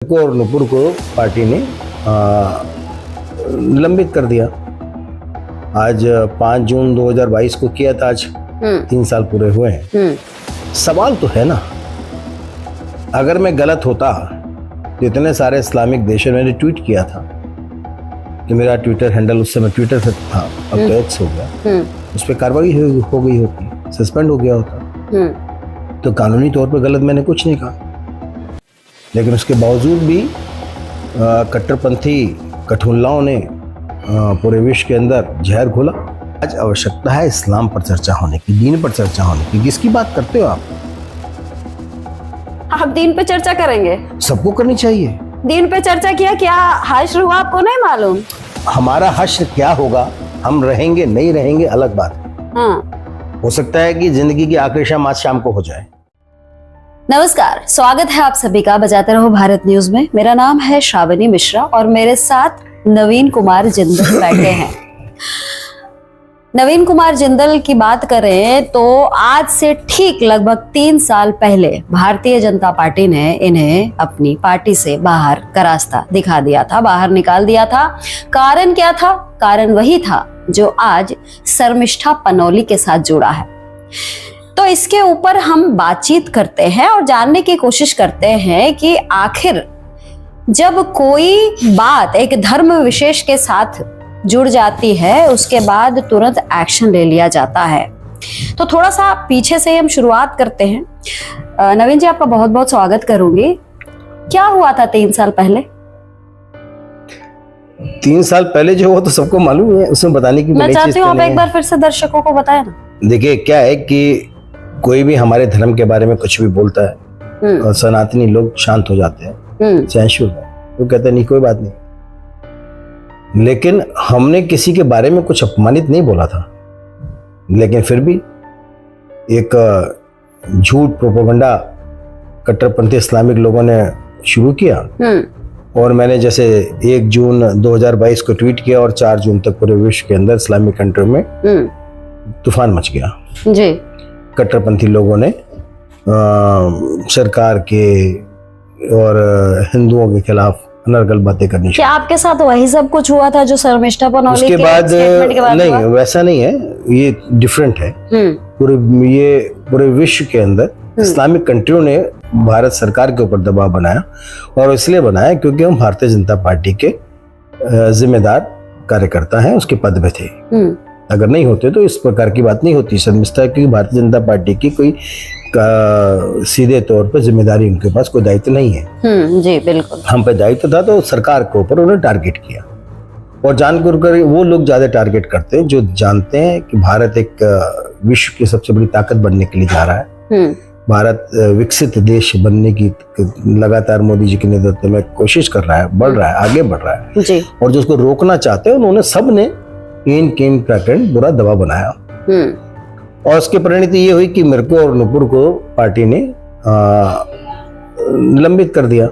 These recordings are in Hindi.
को और नुपुर को पार्टी ने निलंबित कर दिया। आज 5 जून 2022 को किया था, आज 3 साल पूरे हुए हैं। सवाल तो है ना, अगर मैं गलत होता तो इतने सारे इस्लामिक देशों ने ट्वीट किया था कि मेरा ट्विटर हैंडल उस समय ट्विटर से था, अब तो एक्स हो गया, उस पर कार्रवाई हो गई होती, सस्पेंड हो गया होता। तो कानूनी तौर पर गलत मैंने कुछ नहीं कहा, लेकिन उसके बावजूद भी कट्टरपंथी कठुल्लाओं ने पूरे विश्व के अंदर जहर घोला। आज आवश्यकता है इस्लाम पर चर्चा होने की, दीन पर चर्चा होने की। किसकी बात करते हो आप दीन पे चर्चा करेंगे? सबको करनी चाहिए। दीन पे चर्चा किया, क्या हश्र हुआ आपको नहीं मालूम? हमारा हश्र क्या होगा, हम रहेंगे नहीं रहेंगे अलग बात है। हाँ। हो सकता है कि जिंदगी की आखिरी शाम आज शाम को हो जाए। नमस्कार, स्वागत है आप सभी का बजाते रहो भारत न्यूज में। मेरा नाम है श्रावणी मिश्रा और मेरे साथ नवीन कुमार जिंदल बैठे हैं। नवीन कुमार जिंदल की बात करें तो आज से ठीक लगभग 3 साल पहले भारतीय जनता पार्टी ने इन्हें अपनी पार्टी से बाहर का रास्ता दिखा दिया था, बाहर निकाल दिया था। कारण क्या था? कारण वही था जो आज शर्मिष्ठा पनौली के साथ जुड़ा है। तो इसके ऊपर हम बातचीत करते हैं और जानने की कोशिश करते हैं कि आखिर जब कोई बात एक धर्म विशेष के साथ जुड़ जाती है उसके बाद तुरंत एक्शन ले लिया जाता है। तो थोड़ा सा पीछे से हम शुरुआत करते हैं। नवीन जी, आपका बहुत बहुत स्वागत करूंगी। क्या हुआ था 3 साल पहले? 3 साल पहले जो हुआ तो सबको मालूम है, उसमें बताने की मैं चाहती हूँ आप एक बार फिर से दर्शकों को बताएं ना। देखिए, क्या है कि कोई भी हमारे धर्म के बारे में कुछ भी बोलता है और सनातनी लोग शांत हो जाते हैं, सहिष्णु है, वो कहते नहीं कोई बात नहीं। लेकिन हमने किसी के बारे में कुछ अपमानित नहीं बोला था, लेकिन फिर भी एक झूठ प्रोपेगेंडा कट्टरपंथी इस्लामिक लोगों ने शुरू किया और मैंने जैसे 1 जून 2022 को ट्वीट किया और 4 जून तक पूरे विश्व के अंदर इस्लामिक कंट्री में तूफान मच गया जी। कट्टरपंथी लोगों ने सरकार के और हिंदुओं के खिलाफ अनर्गल बातें करनी। क्या आपके साथ वही सब कुछ हुआ था जो शर्मिष्ठा पनौली उसके बाद स्टेटमेंट के बाद नहीं हुआ? वैसा नहीं है, ये डिफरेंट है। पूरे विश्व के अंदर इस्लामिक कंट्रियों ने भारत सरकार के ऊपर दबाव बनाया और इसलिए बनाया क्योंकि हम भारतीय जनता पार्टी के जिम्मेदार कार्यकर्ता हैं, उसके पद में थे। अगर नहीं होते तो इस प्रकार की बात नहीं होती। शर्मिष्ठा की भारतीय जनता पार्टी की कोई सीधे तौर पर जिम्मेदारी उनके पास कोई दायित्व नहीं है। जी बिल्कुल। हम पे दायित्व था तो सरकार के ऊपर उन्होंने टारगेट किया और जानकर वो लोग ज्यादा टारगेट करते हैं जो जानते हैं कि भारत एक विश्व की सबसे बड़ी ताकत बनने के लिए जा रहा है। भारत विकसित देश बनने की लगातार मोदी जी के नेतृत्व में कोशिश कर रहा है, बढ़ रहा है, आगे बढ़ रहा है जी। और जो उसको रोकना चाहते हैं उन्होंने सबने इन प्रकरण बुरा दबाव बनाया और उसकी परिणति ये हुई कि मेरे को और नुपुर को पार्टी ने निलंबित कर दिया।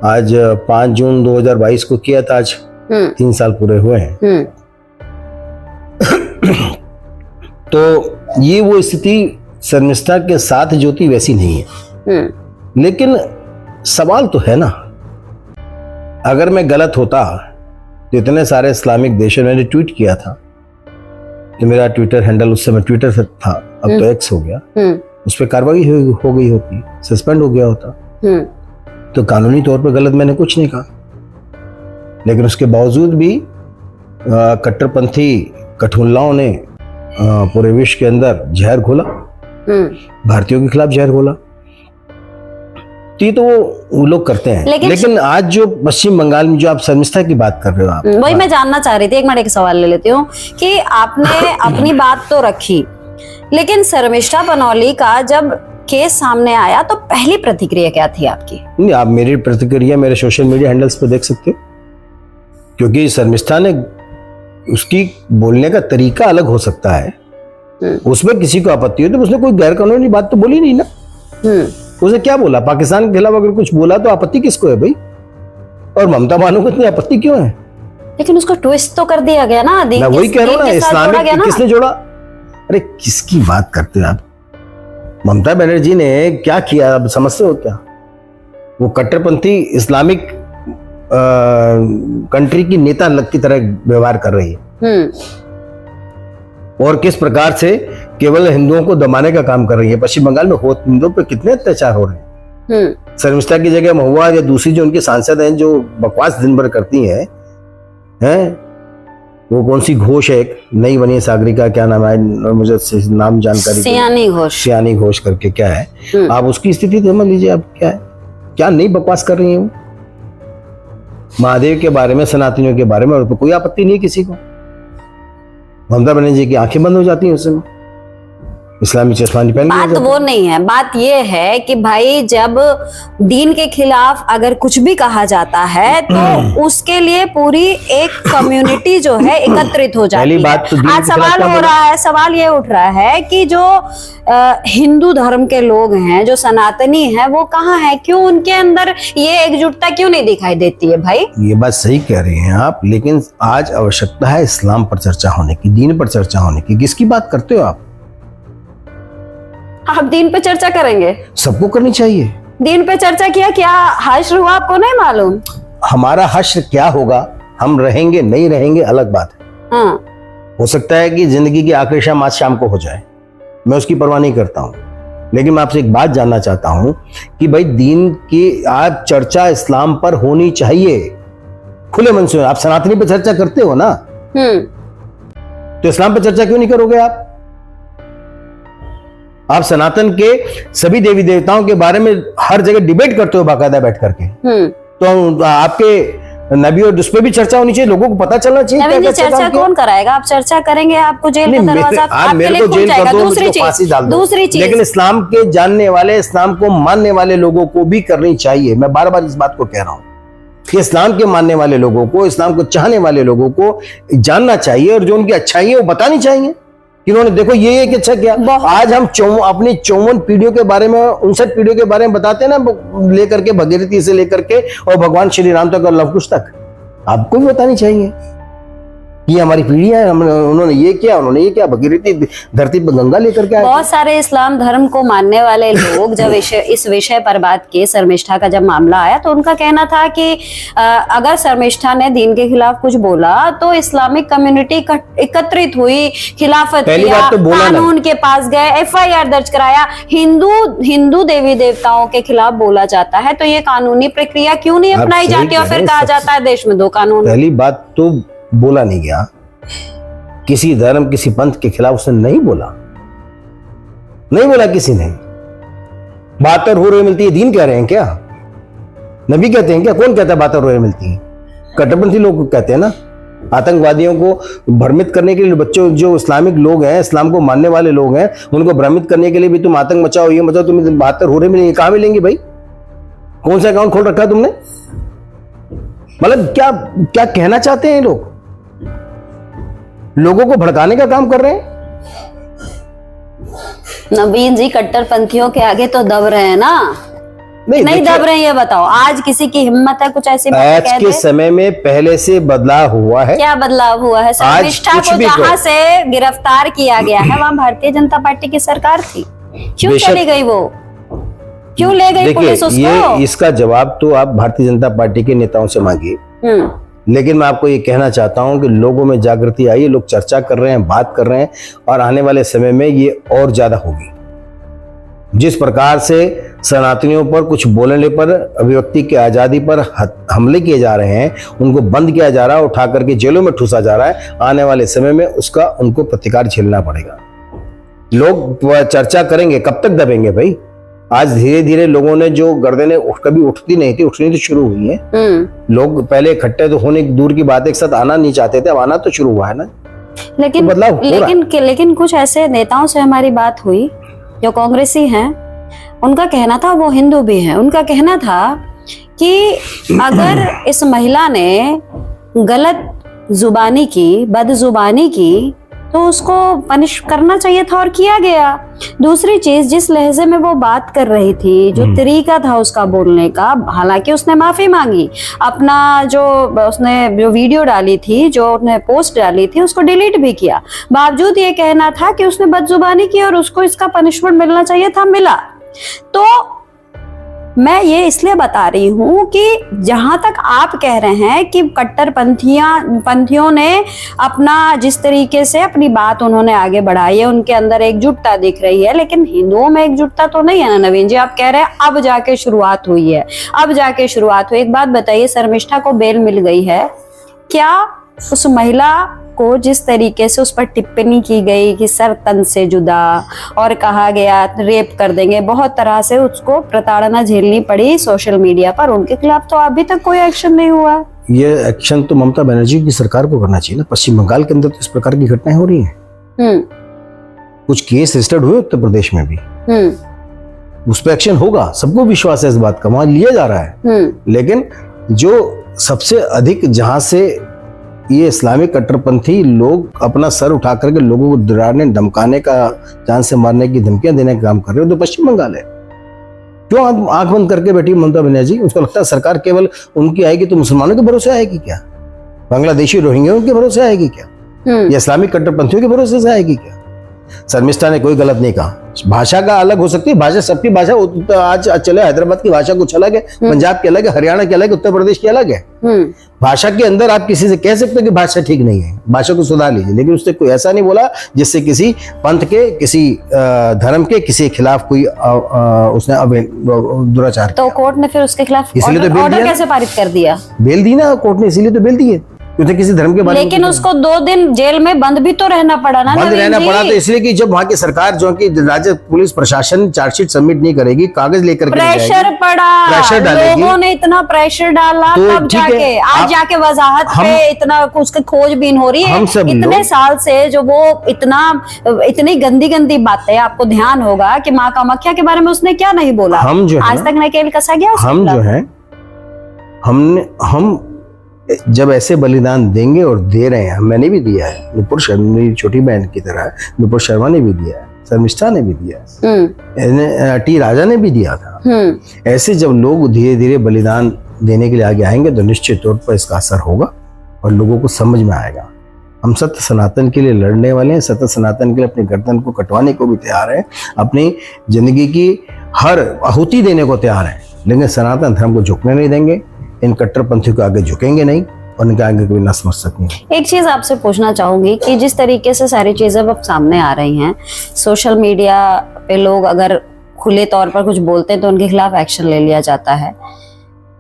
आज 5 जून 2022 को किया था, आज 3 साल पूरे हुए हैं। तो ये वो स्थिति शर्मिष्ठा के साथ जो थी वैसी नहीं है। लेकिन सवाल तो है ना, अगर मैं गलत होता तो इतने सारे इस्लामिक देशों ने ट्वीट किया था कि मेरा ट्विटर हैंडल उस समय ट्विटर से था, अब तो एक्स हो गया, उस पर कार्रवाई हो गई होती, सस्पेंड हो गया होता। तो कानूनी तौर पर गलत मैंने कुछ नहीं कहा, लेकिन उसके बावजूद भी कट्टरपंथी कठुल्लाओं ने पूरे विश्व के अंदर जहर घोला, भारतीयों के खिलाफ जहर घोला। तो वो लोग करते हैं। लेकिन आज जो पश्चिम बंगाल में जो आप शर्मिष्ठा की बात कर रहे हो, आप वही मैं जानना चाह रही थी। एक मिनट, एक सवाल ले लेती हूँ कि आपने अपनी बात तो रखी, लेकिन शर्मिष्ठा पनौली का जब केस सामने आया तो पहली प्रतिक्रिया क्या थी आपकी? नहीं, आप मेरी प्रतिक्रिया मेरे सोशल मीडिया हैंडल्स पे देख सकते हो, क्योंकि शर्मिष्ठा ने उसकी बोलने का तरीका अलग हो सकता है, उसमें किसी को आपत्ति हो तो उसने कोई गैर कानूनी बात तो बोली नहीं ना। उसने क्या बोला? पाकिस्तान के खिलाफ अगर कुछ बोला तो आपत्ति किसको है भाई? और ममता बानो को इतनी आपत्ति क्यों है? लेकिन उसको ट्विस्ट तो कर दिया गया ना। मैं वही कह रहा हूँ ना, इस्लामिक किसने जोड़ा? अरे किसकी बात करते हैं आप? ममता बनर्जी ने क्या किया, अब समझते हो क्या? वो कट्टरपंथी इस्लामिक कंट्री की नेता की तरह व्यवहार कर रही है और किस प्रकार से केवल हिंदुओं को दबाने का काम कर रही है। पश्चिम बंगाल में हिंदुओं पर कितने अत्याचार हो रहे हैं। शर्मिष्ठा की जगह महुआ या दूसरी जो उनकी सांसद हैं जो बकवास दिन भर करती हैं वो कौन सी घोष है, एक नई बनी है सागरिका, क्या नाम है, मुझे नाम जानकारी, सियानी घोष करके क्या है, आप उसकी स्थिति समझ लीजिए। आप क्या नई बकवास कर रही हैं महादेव के बारे में, सनातनियों के बारे में, और कोई आपत्ति नहीं है किसी को। ममता बनर्जी की आंखें बंद हो जाती हैं उस समय, इस्लामी चश्मा नहीं पहन। बात वो नहीं है, बात ये है कि भाई जब दीन के खिलाफ अगर कुछ भी कहा जाता है तो उसके लिए पूरी एक कम्युनिटी जो है एकत्रित हो जाती है। आज सवाल हो रहा है, सवाल ये उठ रहा है कि जो हिंदू धर्म के लोग हैं, जो सनातनी हैं, वो कहाँ है? क्यों उनके अंदर ये एकजुटता क्यों नहीं दिखाई देती है? भाई ये बात सही कह रही हैं आप, लेकिन आज आवश्यकता है इस्लाम पर चर्चा होने की, दीन पर चर्चा होने की। किसकी बात करते हो आप दीन पे चर्चा करेंगे? सबको करनी चाहिए। दीन पे चर्चा किया, क्या हश्र हुआ आपको नहीं मालूम? हमारा हश्र क्या होगा, हम रहेंगे नहीं रहेंगे अलग बात है। हो सकता है कि जिंदगी की आखिरी शाम आज शाम को हो जाए, मैं उसकी परवाह नहीं करता हूं, लेकिन मैं आपसे एक बात जानना चाहता हूं कि भाई दीन की आज चर्चा इस्लाम पर होनी चाहिए, खुले मन से। आप सनातनी पर चर्चा करते हो ना, तो इस्लाम पर चर्चा क्यों नहीं करोगे आप सनातन के सभी देवी देवताओं के बारे में हर जगह डिबेट करते हो बाकायदा बैठ करके, तो आपके नबी और उस पर भी चर्चा होनी चाहिए, लोगों को पता चलना चाहिए। क्या चर्चा कौन कराएगा? आप चर्चा करेंगे, आपको जेल का दरवाजा आपके लिए खुल जाएगा। दूसरी चीज, लेकिन इस्लाम के जानने वाले, इस्लाम को मानने वाले लोगों को भी करनी चाहिए। मैं बार बार इस बात को कह रहा हूँ कि इस्लाम के मानने वाले लोगों को, इस्लाम को चाहने वाले लोगों को जानना चाहिए और जो उनकी अच्छाई है वो बतानी चाहिए। इन्होंने देखो ये अच्छा किया। आज हम अपनी 54 पीढ़ियों के बारे में, 59 पीढ़ियों के बारे में बताते हैं ना, लेकर के भगीरथी से लेकर के और भगवान श्री राम तक और लवकुश तक, आपको भी बतानी चाहिए ये हमारी पीढ़ियां है, उन्होंने ये किया, उन्होंने ये किया, भगीरथी धरती पर गंगा लेकर के आए। बहुत सारे इस्लाम धर्म को मानने वाले लोग जब इस विषय पर बात की, शर्मिष्ठा का जब मामला आया, तो उनका कहना था कि अगर शर्मिष्ठा ने दीन के खिलाफ कुछ बोला तो इस्लामिक कम्युनिटी एकत्रित हुई, खिलाफत किया, तो कानून के पास गए, FIR दर्ज कराया। हिंदू देवी देवताओं के खिलाफ बोला जाता है तो ये कानूनी प्रक्रिया क्यों नहीं अपनाई जाती और फिर कहा जाता है देश में 2 कानून। पहली बात तो बोला नहीं गया, किसी धर्म किसी पंथ के खिलाफ उसने नहीं बोला किसी ने। बात और हुर्रे मिलती है, दीन कह रहे हैं क्या? नबी कहते हैं क्या? कौन कहता है बात और हुर्रे मिलती है? कट्टरपंथी लोग कहते हैं ना, आतंकवादियों को भ्रमित करने के लिए। बच्चों जो इस्लामिक लोग हैं, इस्लाम को मानने वाले लोग हैं, उनको भ्रमित करने के लिए भी तुम आतंक मचाओ, ये मचाओ, तुम्हें बात और हुर्रे मिलेंगे। कहां मिलेंगे भाई? कौन सा अकाउंट खोल रखा है तुमने? मतलब क्या कहना चाहते हैं लोग? लोगों को भड़काने का काम कर रहे हैं। नवीन जी कट्टरपंथियों के आगे तो दब रहे हैं ना? नहीं दब रहे हैं, ये बताओ। आज किसी की हिम्मत है कुछ ऐसी बात आज के समय में पहले से बदलाव हुआ है। क्या बदलाव हुआ है? शर्मिष्ठा को जहां से गिरफ्तार किया गया है वहां भारतीय जनता पार्टी की सरकार थी, क्यों चली गई वो? क्यों ले गई पुलिस उसको? ये इसका जवाब तो आप भारतीय जनता पार्टी के नेताओं से मांगिए। लेकिन मैं आपको ये कहना चाहता हूं कि लोगों में जागृति आई, लोग चर्चा कर रहे हैं, बात कर रहे हैं, और आने वाले समय में ये और ज्यादा होगी। जिस प्रकार से सनातनियों पर कुछ बोलने पर, अभिव्यक्ति की आजादी पर हमले किए जा रहे हैं, उनको बंद किया जा रहा है, उठा करके जेलों में ठूसा जा रहा है, आने वाले समय में उसका उनको प्रतिकार झेलना पड़ेगा। लोग चर्चा करेंगे, कब तक दबेंगे भाई? आज धीरे धीरे लोगों ने जो गर्दनें कभी उठती नहीं थी, उठनी तो शुरू हुई है। लोग पहले इकट्ठे तो होने दूर की बात, एक साथ आना नहीं चाहते थे, अब आना तो शुरू हुआ है ना। लेकिन तो लेकिन कुछ ऐसे नेताओं से हमारी बात हुई जो कांग्रेसी हैं, उनका कहना था, वो हिंदू भी हैं, उनका कहना था कि अगर इस महिला ने गलत जुबानी की, बदजुबानी की, तो उसको पनिश करना चाहिए था और किया गया। दूसरी चीज, जिस लहजे में वो बात कर रही थी, जो तरीका था उसका बोलने का, हालांकि उसने माफी मांगी, अपना उसने जो वीडियो डाली थी, जो उसने पोस्ट डाली थी, उसको डिलीट भी किया, बावजूद ये कहना था कि उसने बदजुबानी की और उसको इसका पनिशमेंट मिलना चाहिए था, मिला। तो मैं ये इसलिए बता रही हूँ कि जहां तक आप कह रहे हैं कि पंथियों ने अपना जिस तरीके से अपनी बात उन्होंने आगे बढ़ाई है, उनके अंदर एकजुटता दिख रही है, लेकिन हिंदुओं में एकजुटता तो नहीं है ना नवीन जी। आप कह रहे हैं अब जाके शुरुआत हुई है, अब जाके शुरुआत हुई। एक बात बताइए, शर्मिष्ठा को बेल मिल गई है, क्या उस महिला को जिस तरीके से उस पर टिप्पणी की गई कि सर तन से जुदा और कहा गया रेप कर देंगे, बहुत तरह से उसको प्रताड़ना झेलनी पड़ी सोशल मीडिया पर, उनके खिलाफ तो अभी तक कोई एक्शन नहीं हुआ। ये एक्शन तो ममता बनर्जी की सरकार को करना चाहिए ना। पश्चिम बंगाल के अंदर तो इस प्रकार की घटनाएं हो रही हैं। कुछ केस रजिस्टर्ड हुए उत्तर प्रदेश में भी, उस पर एक्शन होगा, सबको विश्वास है इस बात का, वहां लिया जा रहा है। लेकिन जो सबसे अधिक जहां से ये इस्लामिक कट्टरपंथी लोग अपना सर उठा करके लोगों को डराने धमकाने का, जान से मारने की धमकियां देने का काम कर रहे हो, तो पश्चिम बंगाल है। क्यों आंख बंद करके बैठी ममता बनर्जी? उसको लगता है सरकार केवल उनकी आएगी तो मुसलमानों के भरोसे आएगी क्या? बांग्लादेशी रोहिंग्या के भरोसे आएगी क्या? या इस्लामिक कट्टरपंथियों के भरोसे से आएगी क्या? शर्मिष्ठा ने कोई गलत नहीं कहा। भाषा का अलग हो सकती है, भाषा सबकी भाषा तो आज चले, हैदराबाद की भाषा कुछ अलग है, पंजाब की अलग है, हरियाणा की अलग है, उत्तर प्रदेश की अलग है। भाषा के अंदर आप किसी से कह सकते हो कि भाषा ठीक नहीं है, भाषा को सुधार लीजिए, लेकिन उसने कोई ऐसा नहीं बोला जिससे किसी पंथ के, किसी धर्म के, किसी के खिलाफ कोई उसने दुराचार तो कोर्ट ने फिर उसके खिलाफ ऑर्डर कैसे पारित कर दिया? बेल दी ना कोर्ट ने, इसीलिए तो बेल दी है, क्योंकि किसी धर्म के बारे में। लेकिन उसको 2 दिन जेल में बंद भी तो रहना पड़ा ना। बंद रहना पड़ा तो इसलिए कि जब वहाँ की सरकार जो कि राज्य पुलिस प्रशासन चार्जशीट सबमिट नहीं करेगी, कागज लेकर के प्रेशर पड़ा, प्रेशर डालेगी, लोगों ने इतना प्रेशर डाला, तो तब जाके आज जाके वजाहत पे इतना उसकी खोजबीन हो रही है। इतने साल से जो वो इतनी गंदी गंदी बातें, आपको ध्यान होगा कि माँ कामाख्या के बारे में उसने क्या नहीं बोला, आज तक नकेल कसा गया। हम जो है हम जब ऐसे बलिदान देंगे और दे रहे हैं, मैंने भी दिया है, नुपुर शर्मा मेरी छोटी बहन की तरह, नुपुर शर्मा ने भी दिया है, शर्मिष्ठा ने भी दिया है, टी राजा ने भी दिया था। ऐसे जब लोग धीरे धीरे बलिदान देने के लिए आगे आएंगे तो निश्चित तौर पर इसका असर होगा और लोगों को समझ में आएगा। हम सत्य सनातन के लिए लड़ने वाले हैं, सत्य सनातन के लिए अपनी गर्दन को कटवाने को भी तैयार हैं, अपनी जिंदगी की हर आहुति देने को तैयार हैं, लेकिन सनातन धर्म को झुकने नहीं देंगे, इन कट्टरपंथियों के आगे झुकेंगे नहीं और इनके आगे कोई नतमस्तक नहीं। एक चीज आपसे पूछना चाहूंगी कि जिस तरीके से सारी चीजें अब सामने आ रही हैं, सोशल मीडिया पे लोग अगर खुले तौर पर कुछ बोलते हैं तो उनके खिलाफ एक्शन ले लिया जाता है,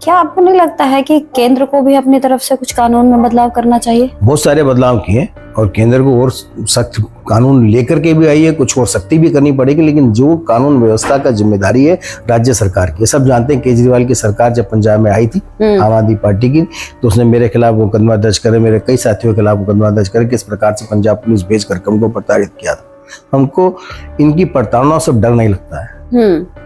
क्या आपको नहीं लगता है कि केंद्र को भी अपनी तरफ से कुछ कानून में बदलाव करना चाहिए? बहुत सारे बदलाव किए और केंद्र को और सख्त कानून लेकर के भी आई है, कुछ और सख्ती भी करनी पड़ेगी, लेकिन जो कानून व्यवस्था का जिम्मेदारी है राज्य सरकार की। सब जानते हैं केजरीवाल की सरकार जब पंजाब में आई थी आम आदमी पार्टी की, तो उसने मेरे खिलाफ मुकदमा दर्ज करे, मेरे कई साथियों के खिलाफ मुकदमा दर्ज करे, किस प्रकार से पंजाब पुलिस भेज करके हमको प्रताड़ित किया था। हमको इनकी प्रताड़ना से डर नहीं लगता है।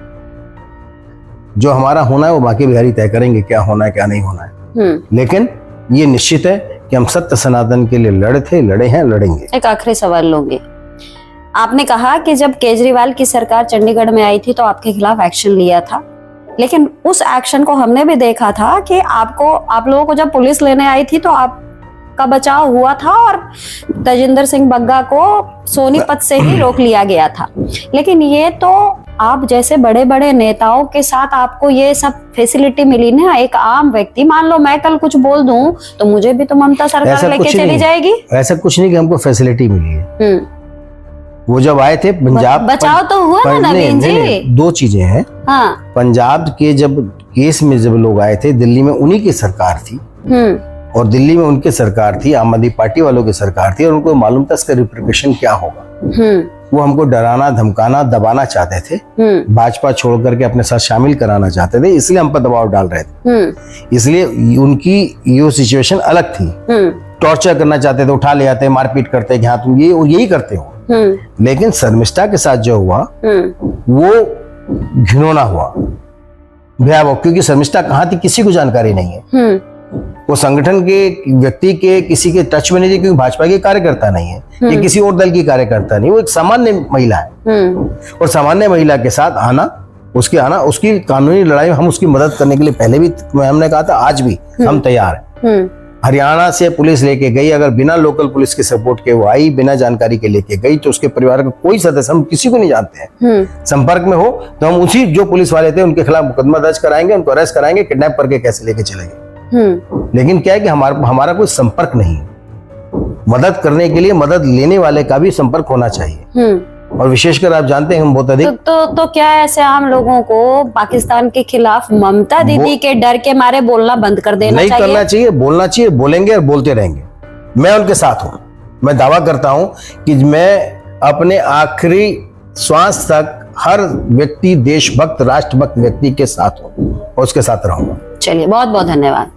जो हमारा होना है वो बाकी बिहारी तय करेंगे, क्या होना है क्या नहीं होना है, लेकिन ये निश्चित है कि हम सत्य सनातन के लिए लड़े हैं, लड़ेंगे। एक आखिरी सवाल लूंगी, आपने कहा कि जब केजरीवाल की सरकार चंडीगढ़ में आई थी तो आपके खिलाफ एक्शन लिया था, लेकिन उस एक्शन को हमने भी देखा था कि आप लोगों को जब पुलिस लेने आई थी तो आपका बचाव हुआ था और तजिंदर सिंह बग्गा को सोनीपत से ही रोक लिया गया था। लेकिन ये तो आप जैसे बड़े बड़े नेताओं के साथ आपको ये सब फैसिलिटी मिली ना, एक आम व्यक्ति, मान लो मैं कल कुछ बोल दूं तो मुझे भी तो ममता सरकार लेके चली जाएगी। ऐसा कुछ नहीं कि हमको फैसिलिटी मिली है। वो जब आए थे पंजाब, बचाव तो हुआ ना नवीन जी। 2 चीजें हैं। हाँ। पंजाब के जब केस में जब लोग आए थे, दिल्ली में उन्हीं की सरकार थी और दिल्ली में उनकी सरकार थी, आम आदमी पार्टी वालों की सरकार थी, और उनको मालूम था इसका रिप्रिकॉशन क्या होगा। वो हमको डराना धमकाना दबाना चाहते थे, भाजपा छोड़ करके अपने साथ शामिल कराना चाहते थे, इसलिए हम पर दबाव डाल रहे थे। इसलिए उनकी ये सिचुएशन अलग थी, टॉर्चर करना चाहते थे, उठा ले जाते, मारपीट करते कि हाँ तुम यही करते हो। लेकिन शर्मिष्ठा के साथ जो हुआ वो घिनौना हुआ, भयावह, क्योंकि शर्मिष्ठा कहाँ थी किसी को जानकारी नहीं है। वो संगठन के व्यक्ति के किसी के टच में नहीं थी, क्योंकि भाजपा के कार्यकर्ता नहीं है, ये किसी और दल की कार्यकर्ता नहीं, वो एक सामान्य महिला है। और सामान्य महिला के साथ उसकी कानूनी लड़ाई में हम उसकी मदद करने के लिए पहले भी हमने कहा था, आज भी हम तैयार हैं। हरियाणा से पुलिस लेके गई, अगर बिना लोकल पुलिस के सपोर्ट के वो आई, बिना जानकारी के लेके गई, तो उसके परिवार का कोई सदस्य, हम किसी को नहीं जानते हैं, संपर्क में हो तो हम उसी जो पुलिस वाले थे उनके खिलाफ मुकदमा दर्ज कराएंगे, उनको अरेस्ट कराएंगे, किडनैप करके कैसे लेके चलेंगे। लेकिन क्या है कि हमारा कोई संपर्क नहीं है। मदद करने के लिए मदद लेने वाले का भी संपर्क होना चाहिए, और विशेषकर आप जानते हैं हम बहुत अधिक तो क्या ऐसे आम लोगों को पाकिस्तान के खिलाफ ममता दीदी के डर के मारे बोलना बंद कर देना नहीं चाहिए? करना चाहिए, बोलना चाहिए, बोलेंगे और बोलते रहेंगे। मैं उनके साथ हूं। मैं दावा करता हूं कि मैं अपने आखिरी श्वास तक हर व्यक्ति, देशभक्त, राष्ट्रभक्त व्यक्ति के साथ हूं और उसके साथ रहूंगा। चलिए, बहुत बहुत धन्यवाद।